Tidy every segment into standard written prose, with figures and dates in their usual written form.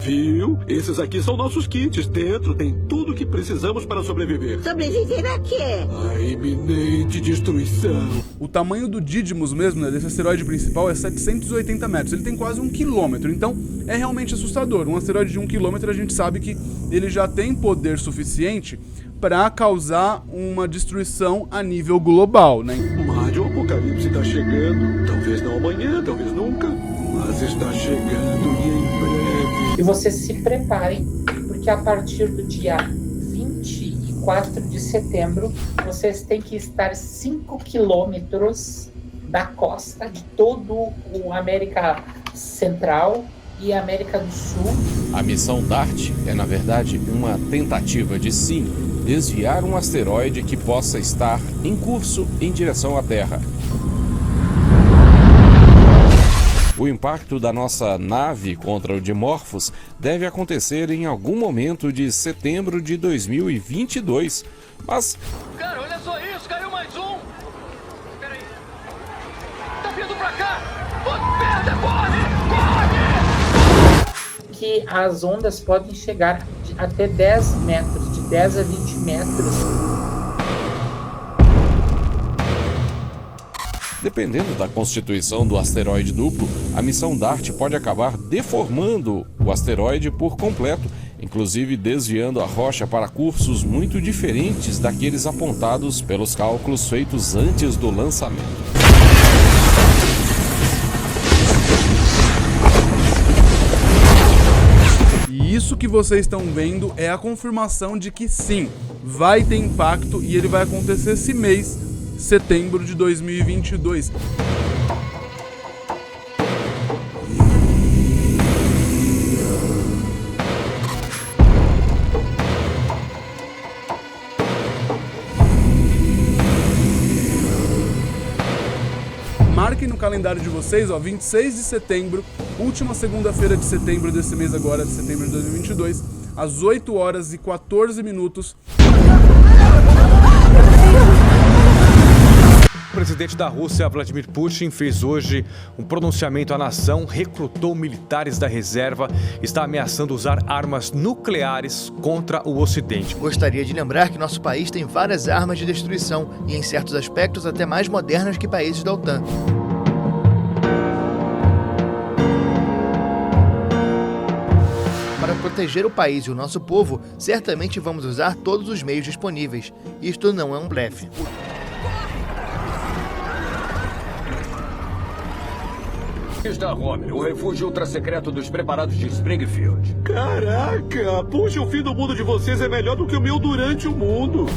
Viu? Esses aqui são nossos kits. Dentro tem tudo o que precisamos para sobreviver. Sobreviver a quê? A iminente destruição. O tamanho do Didymos mesmo, né, desse asteroide principal, é 780 metros. Ele tem quase 1 quilômetro, então é realmente assustador. Um asteroide de 1 quilômetro, a gente sabe que ele já tem poder suficiente para causar uma destruição a nível global, né? Mário, o apocalipse está chegando. Talvez não amanhã, talvez nunca. Mas está chegando e em breve. E vocês se preparem, porque a partir do dia 24 de setembro, vocês têm que estar 5 quilômetros da costa de todo o América Central e América do Sul. A missão DART é, na verdade, uma tentativa de, sim, desviar um asteroide que possa estar em curso em direção à Terra. O impacto da nossa nave contra o Dimorphos deve acontecer em algum momento de setembro de 2022, mas... Cara, olha só isso, caiu mais um! Peraí. Tá vindo pra cá! Merda, corre! Que as ondas podem chegar até 10 metros, de 10 a 20 metros. Dependendo da constituição do asteroide duplo, a missão DART pode acabar deformando o asteroide por completo, inclusive desviando a rocha para cursos muito diferentes daqueles apontados pelos cálculos feitos antes do lançamento. E isso que vocês estão vendo é a confirmação de que sim, vai ter impacto e ele vai acontecer esse mês, setembro de 2022. Marquem no calendário de vocês, 26 de setembro, última segunda-feira de setembro desse mês agora, de setembro de 2022, às 8 horas e 14 minutos. O presidente da Rússia, Vladimir Putin, fez hoje um pronunciamento à nação, recrutou militares da reserva, está ameaçando usar armas nucleares contra o Ocidente. Gostaria de lembrar que nosso país tem várias armas de destruição e, em certos aspectos, até mais modernas que países da OTAN. Para proteger o país e o nosso povo, certamente vamos usar todos os meios disponíveis. Isto não é um blefe. Da Rommel, o refúgio ultra-secreto dos preparados de Springfield. Caraca! Puxa, o fim do mundo de vocês é melhor do que o meu durante o mundo.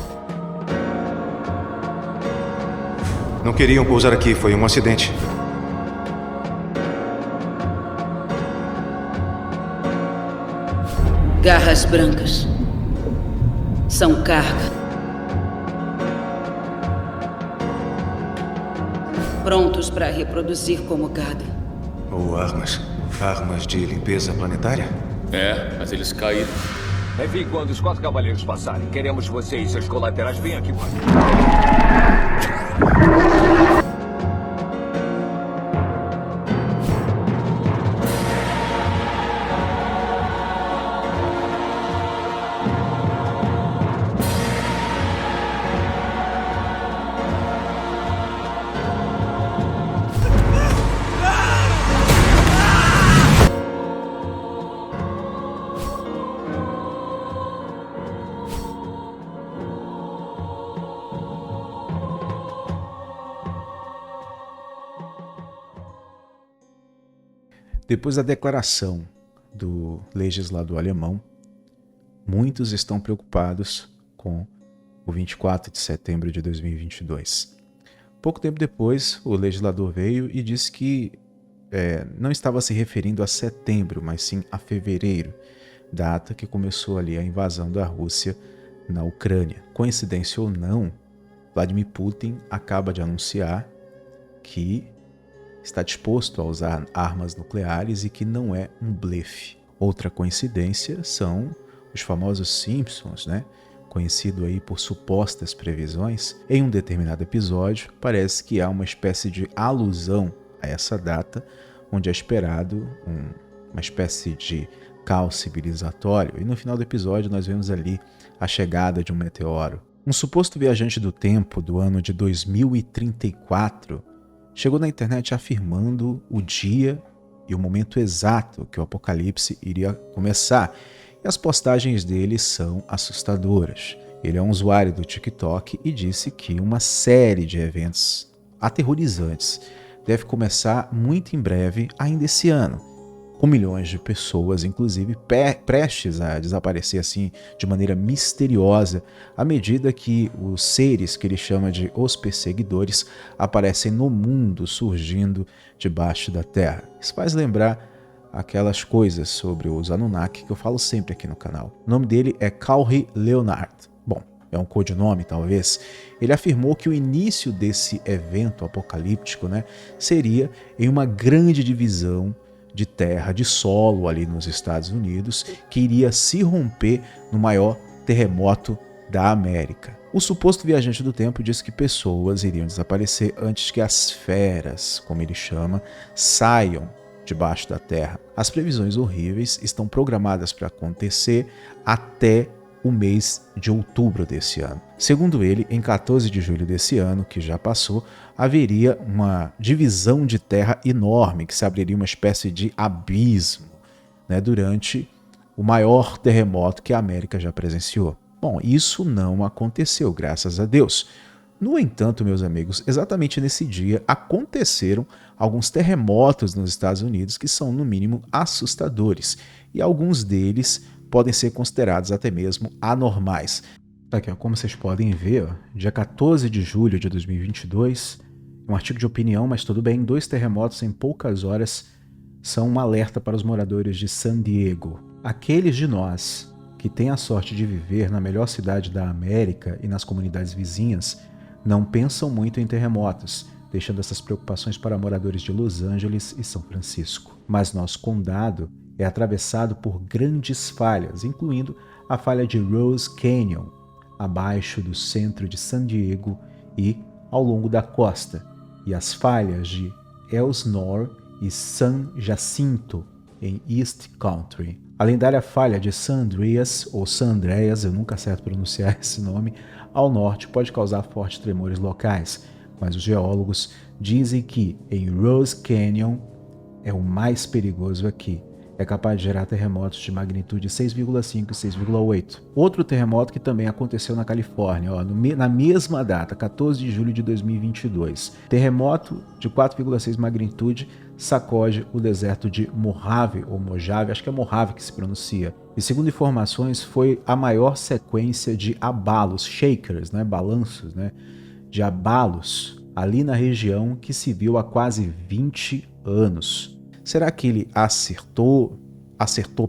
Não queriam pousar aqui, foi um acidente. Garras brancas. São carga. Prontos para reproduzir como gado. Ou armas. Armas de limpeza planetária? É, mas eles caíram. Enfim, quando os 4 cavaleiros passarem, queremos você e seus colaterais bem aqui, mano. Depois da declaração do legislador alemão, muitos estão preocupados com o 24 de setembro de 2022. Pouco tempo depois, o legislador veio e disse que não estava se referindo a setembro, mas sim a fevereiro, data que começou ali a invasão da Rússia na Ucrânia. Coincidência ou não, Vladimir Putin acaba de anunciar que está disposto a usar armas nucleares e que não é um blefe. Outra coincidência são os famosos Simpsons, né? Conhecido aí por supostas previsões. Em um determinado episódio, parece que há uma espécie de alusão a essa data, onde é esperado uma espécie de caos civilizatório, e no final do episódio nós vemos ali a chegada de um meteoro. Um suposto viajante do tempo do ano de 2034 chegou na internet afirmando o dia e o momento exato que o apocalipse iria começar, e as postagens dele são assustadoras. Ele é um usuário do TikTok e disse que uma série de eventos aterrorizantes deve começar muito em breve, ainda esse ano, com milhões de pessoas, inclusive, prestes a desaparecer assim de maneira misteriosa, à medida que os seres que ele chama de os perseguidores aparecem no mundo, surgindo debaixo da terra. Isso faz lembrar aquelas coisas sobre os Anunnaki que eu falo sempre aqui no canal. O nome dele é Caury Leonard. Bom, é um codinome talvez. Ele afirmou que o início desse evento apocalíptico, seria em uma grande divisão de terra, de solo ali nos Estados Unidos, que iria se romper no maior terremoto da América. O suposto viajante do tempo disse que pessoas iriam desaparecer antes que as feras, como ele chama, saiam debaixo da terra. As previsões horríveis estão programadas para acontecer até o mês de outubro desse ano. Segundo ele, em 14 de julho desse ano, que já passou, haveria uma divisão de terra enorme, que se abriria uma espécie de abismo, durante o maior terremoto que a América já presenciou. Bom, isso não aconteceu, graças a Deus. No entanto, meus amigos, exatamente nesse dia aconteceram alguns terremotos nos Estados Unidos que são, no mínimo, assustadores, e alguns deles podem ser considerados até mesmo anormais. Aqui, como vocês podem ver, dia 14 de julho de 2022, um artigo de opinião, mas tudo bem, 2 terremotos em poucas horas são um alerta para os moradores de San Diego. Aqueles de nós que têm a sorte de viver na melhor cidade da América e nas comunidades vizinhas não pensam muito em terremotos, deixando essas preocupações para moradores de Los Angeles e São Francisco. Mas nosso condado é atravessado por grandes falhas, incluindo a falha de Rose Canyon, abaixo do centro de San Diego e ao longo da costa, e as falhas de Elsinore e San Jacinto, em East Country. A lendária falha de San Andreas, ou San Andreas, eu nunca acerto pronunciar esse nome, ao norte pode causar fortes tremores locais, mas os geólogos dizem que em Rose Canyon é o mais perigoso aqui. É capaz de gerar terremotos de magnitude 6,5 e 6,8. Outro terremoto que também aconteceu na Califórnia, na mesma data, 14 de julho de 2022. Terremoto de 4,6 magnitude sacode o deserto de Mojave, ou Mojave, acho que é Mojave que se pronuncia. E segundo informações, foi a maior sequência de abalos, shakers, balanços, de abalos ali na região que se viu há quase 20 anos. Será que ele acertou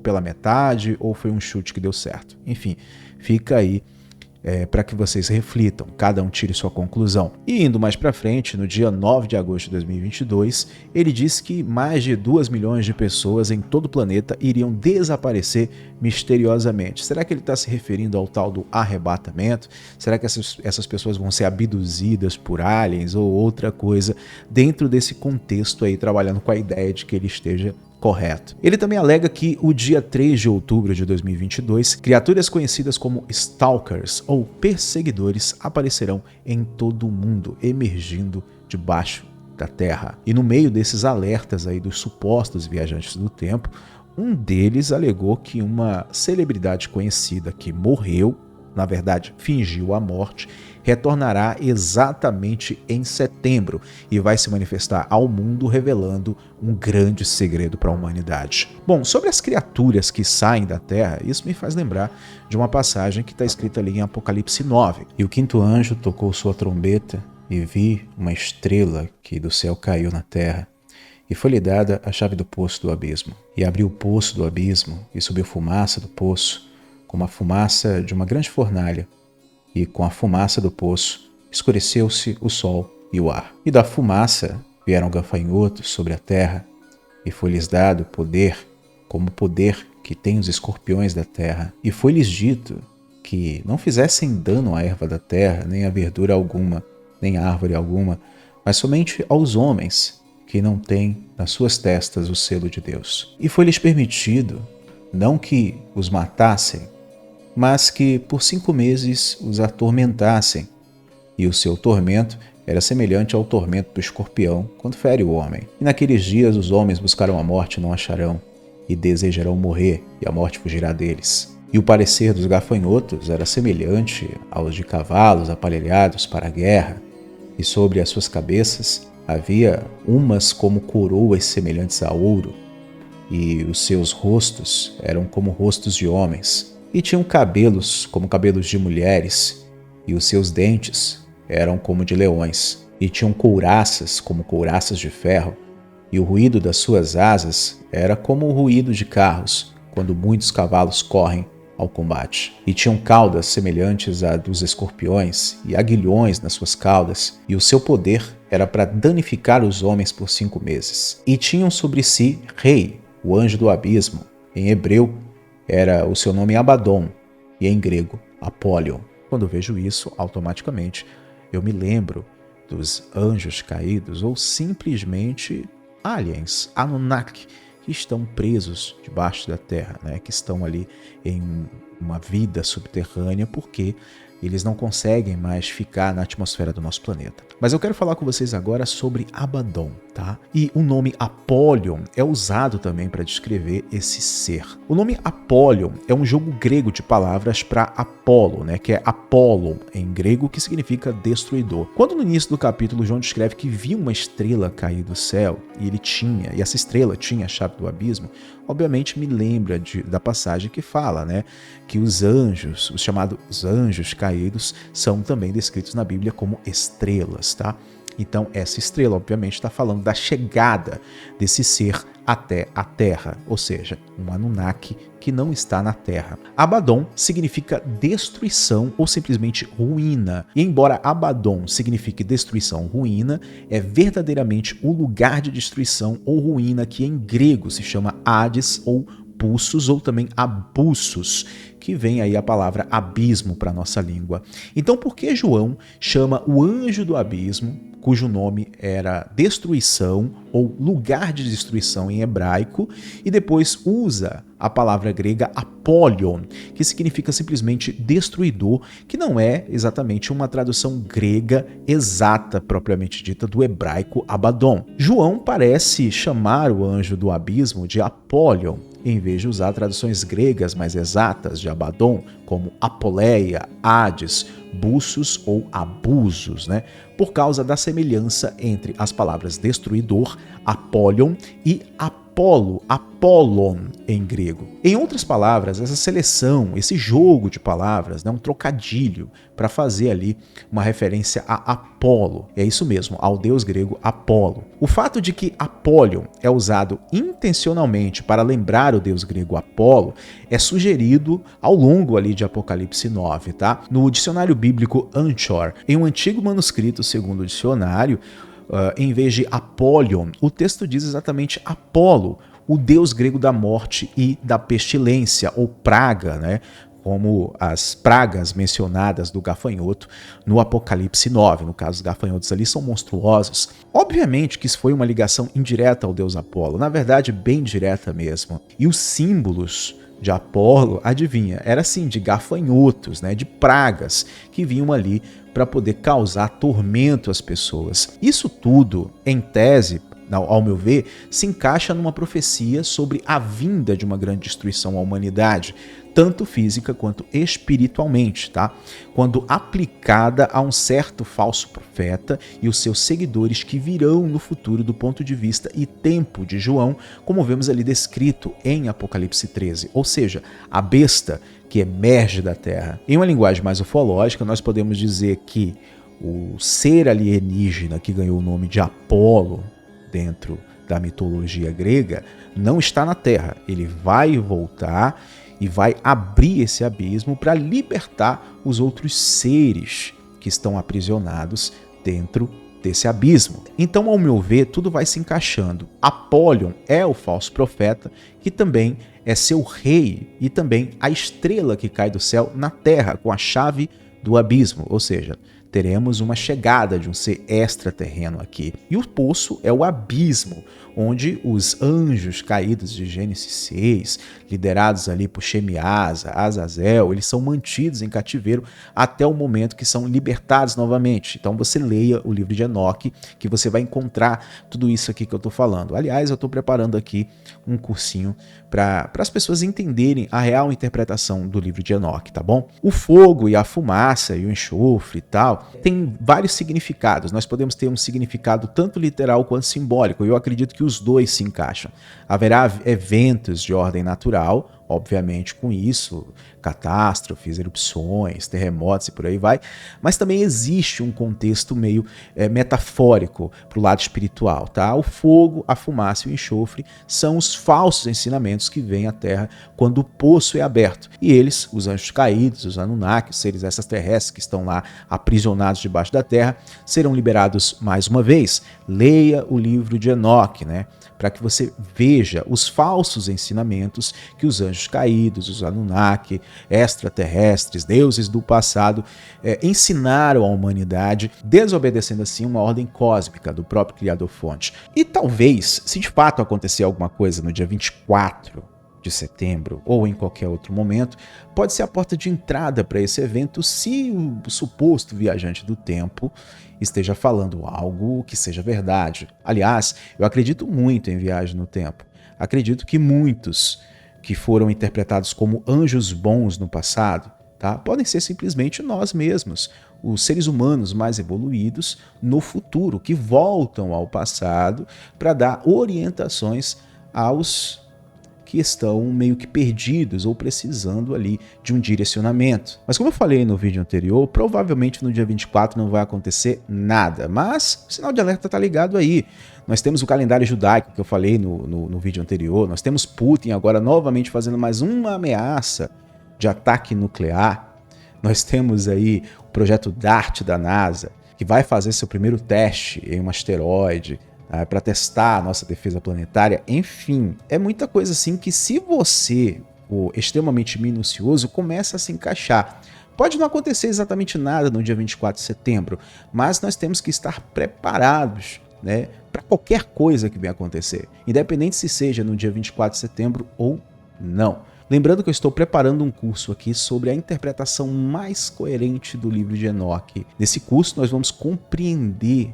pela metade ou foi um chute que deu certo? Enfim, fica aí para que vocês reflitam, cada um tire sua conclusão. E indo mais para frente, no dia 9 de agosto de 2022, ele disse que mais de 2 milhões de pessoas em todo o planeta iriam desaparecer misteriosamente. Será que ele está se referindo ao tal do arrebatamento? Será que essas pessoas vão ser abduzidas por aliens ou outra coisa dentro desse contexto aí, trabalhando com a ideia de que ele esteja correto? Ele também alega que o dia 3 de outubro de 2022, criaturas conhecidas como Stalkers ou perseguidores aparecerão em todo o mundo, emergindo debaixo da Terra. E no meio desses alertas aí dos supostos viajantes do tempo, um deles alegou que uma celebridade conhecida que morreu, na verdade fingiu a morte, retornará exatamente em setembro e vai se manifestar ao mundo revelando um grande segredo para a humanidade. Bom, sobre as criaturas que saem da Terra, isso me faz lembrar de uma passagem que está escrita ali em Apocalipse 9. E o quinto anjo tocou sua trombeta e vi uma estrela que do céu caiu na terra. E foi-lhe dada a chave do poço do abismo. E abriu o poço do abismo e subiu fumaça do poço, como a fumaça de uma grande fornalha. E com a fumaça do poço escureceu-se o sol e o ar. E da fumaça vieram gafanhotos sobre a terra, e foi-lhes dado poder, como o poder que tem os escorpiões da terra. E foi-lhes dito que não fizessem dano à erva da terra, nem a verdura alguma, nem a árvore alguma, mas somente aos homens que não têm nas suas testas o selo de Deus. E foi-lhes permitido não que os matassem, mas que por 5 meses os atormentassem, e o seu tormento era semelhante ao tormento do escorpião quando fere o homem. E naqueles dias os homens buscarão a morte e não acharão, e desejarão morrer, e a morte fugirá deles. E o parecer dos gafanhotos era semelhante aos de cavalos aparelhados para a guerra, e sobre as suas cabeças havia umas como coroas semelhantes a ouro, e os seus rostos eram como rostos de homens, e tinham cabelos como cabelos de mulheres, e os seus dentes eram como de leões, e tinham couraças como couraças de ferro, e o ruído das suas asas era como o ruído de carros, quando muitos cavalos correm ao combate. E tinham caudas semelhantes à dos escorpiões, e aguilhões nas suas caudas, e o seu poder era para danificar os homens por 5 meses. E tinham sobre si rei, o anjo do abismo. Em hebreu era o seu nome Abaddon, e em grego Apollyon. Quando vejo isso, automaticamente eu me lembro dos anjos caídos, ou simplesmente aliens, Anunnaki, que estão presos debaixo da terra, né? Que estão ali em uma vida subterrânea porque eles não conseguem mais ficar na atmosfera do nosso planeta. Mas eu quero falar com vocês agora sobre Abaddon, tá? E o nome Apollyon é usado também para descrever esse ser. O nome Apollyon é um jogo grego de palavras para Apolo, né? Que é Apollon em grego, que significa destruidor. Quando no início do capítulo João descreve que viu uma estrela cair do céu e essa estrela tinha a chave do abismo, obviamente me lembra da passagem que fala, né, que os anjos, os chamados anjos caídos, são também descritos na Bíblia como estrelas, tá? Então essa estrela, obviamente, está falando da chegada desse ser até a Terra, ou seja, um Anunnaki que não está na Terra. Abaddon significa destruição ou simplesmente ruína. E embora Abaddon signifique destruição, ruína, é verdadeiramente o lugar de destruição ou ruína que em grego se chama Hades ou Bussos, ou também Abussos, que vem aí a palavra abismo para a nossa língua. Então, por que João chama o anjo do abismo, cujo nome era destruição ou lugar de destruição em hebraico, e depois usa a palavra grega Apollyon, que significa simplesmente destruidor, que não é exatamente uma tradução grega exata, propriamente dita, do hebraico Abaddon. João parece chamar o anjo do abismo de Apollyon, em vez de usar traduções gregas mais exatas de Abaddon, como Apoleia, Hades, Bussos ou Abusos, né? Por causa da semelhança entre as palavras destruidor, Apollyon, e Apolo, Apollon em grego. Em outras palavras, essa seleção, esse jogo de palavras, né, um trocadilho para fazer ali uma referência a Apolo. É isso mesmo, ao deus grego Apolo. O fato de que Apollyon é usado intencionalmente para lembrar o deus grego Apolo é sugerido ao longo ali de Apocalipse 9, tá? No dicionário bíblico Anchor, em um antigo manuscrito segundo o dicionário, em vez de Apollyon, o texto diz exatamente Apolo, o deus grego da morte e da pestilência, ou praga, né? Como as pragas mencionadas do gafanhoto no Apocalipse 9. No caso, os gafanhotos ali são monstruosos. Obviamente que isso foi uma ligação indireta ao deus Apolo, na verdade bem direta mesmo. E os símbolos de Apolo, adivinha, era assim, de gafanhotos, né, de pragas que vinham ali para poder causar tormento às pessoas. Isso tudo, em tese, ao meu ver, se encaixa numa profecia sobre a vinda de uma grande destruição à humanidade, tanto física quanto espiritualmente, tá? Quando aplicada a um certo falso profeta e os seus seguidores que virão no futuro do ponto de vista e tempo de João, como vemos ali descrito em Apocalipse 13, ou seja, a besta que emerge da terra. Em uma linguagem mais ufológica, nós podemos dizer que o ser alienígena que ganhou o nome de Apolo dentro da mitologia grega não está na Terra. Ele vai voltar e vai abrir esse abismo para libertar os outros seres que estão aprisionados dentro desse abismo. Então, ao meu ver, tudo vai se encaixando. Apollyon é o falso profeta, que também é seu rei e também a estrela que cai do céu na terra com a chave do abismo, ou seja, teremos uma chegada de um ser extraterreno aqui. E o poço é o abismo, onde os anjos caídos de Gênesis 6, liderados ali por Shemiasa, Azazel, eles são mantidos em cativeiro até o momento que são libertados novamente. Então você leia o livro de Enoque, que você vai encontrar tudo isso aqui que eu estou falando. Aliás, eu estou preparando aqui um cursinho para as pessoas entenderem a real interpretação do livro de Enoque, tá bom? O fogo e a fumaça e o enxofre e tal, tem vários significados. Nós podemos ter um significado tanto literal quanto simbólico. Eu acredito que os dois se encaixam. Haverá eventos de ordem natural, obviamente com isso, catástrofes, erupções, terremotos e por aí vai, mas também existe um contexto meio metafórico para o lado espiritual, tá? O fogo, a fumaça e o enxofre são os falsos ensinamentos que vêm à Terra quando o poço é aberto. E eles, os anjos caídos, os Anunnaki, os seres extraterrestres que estão lá aprisionados debaixo da Terra, serão liberados mais uma vez. Leia o livro de Enoque, né? Para que você veja os falsos ensinamentos que os anjos caídos, os Anunnaki, extraterrestres, deuses do passado, ensinaram à humanidade, desobedecendo assim uma ordem cósmica do próprio Criador-Fonte. E talvez, se de fato acontecer alguma coisa no dia 24 de setembro ou em qualquer outro momento, pode ser a porta de entrada para esse evento se o suposto viajante do tempo esteja falando algo que seja verdade. Aliás, eu acredito muito em viagem no tempo. Acredito que muitos que foram interpretados como anjos bons no passado, tá, podem ser simplesmente nós mesmos, os seres humanos mais evoluídos no futuro, que voltam ao passado para dar orientações aos que estão meio que perdidos ou precisando ali de um direcionamento. Mas como eu falei no vídeo anterior, provavelmente no dia 24 não vai acontecer nada, mas o sinal de alerta está ligado aí. Nós temos o calendário judaico que eu falei no vídeo anterior, nós temos Putin agora novamente fazendo mais uma ameaça de ataque nuclear, nós temos aí o projeto DART da NASA, que vai fazer seu primeiro teste em um asteroide, para testar a nossa defesa planetária. Enfim, é muita coisa assim que, se você for extremamente minucioso, começa a se encaixar. Pode não acontecer exatamente nada no dia 24 de setembro, mas nós temos que estar preparados, né, para qualquer coisa que venha acontecer, independente se seja no dia 24 de setembro ou não. Lembrando que eu estou preparando um curso aqui sobre a interpretação mais coerente do livro de Enoque. Nesse curso nós vamos compreender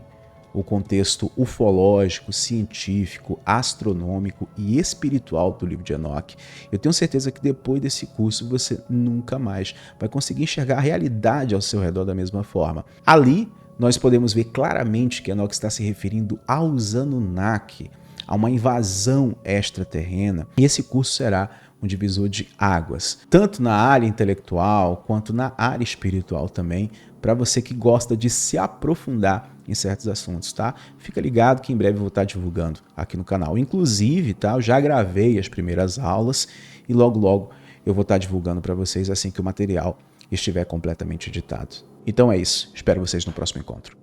o contexto ufológico, científico, astronômico e espiritual do livro de Enoque. Eu tenho certeza que depois desse curso você nunca mais vai conseguir enxergar a realidade ao seu redor da mesma forma. Ali nós podemos ver claramente que Enoque está se referindo aos Anunnaki, a uma invasão extraterrena, e esse curso será um divisor de águas, tanto na área intelectual quanto na área espiritual também, para você que gosta de se aprofundar em certos assuntos, tá? Fica ligado que em breve eu vou estar divulgando aqui no canal. Inclusive, tá? Eu já gravei as primeiras aulas e logo eu vou estar divulgando para vocês assim que o material estiver completamente editado. Então é isso. Espero vocês no próximo encontro.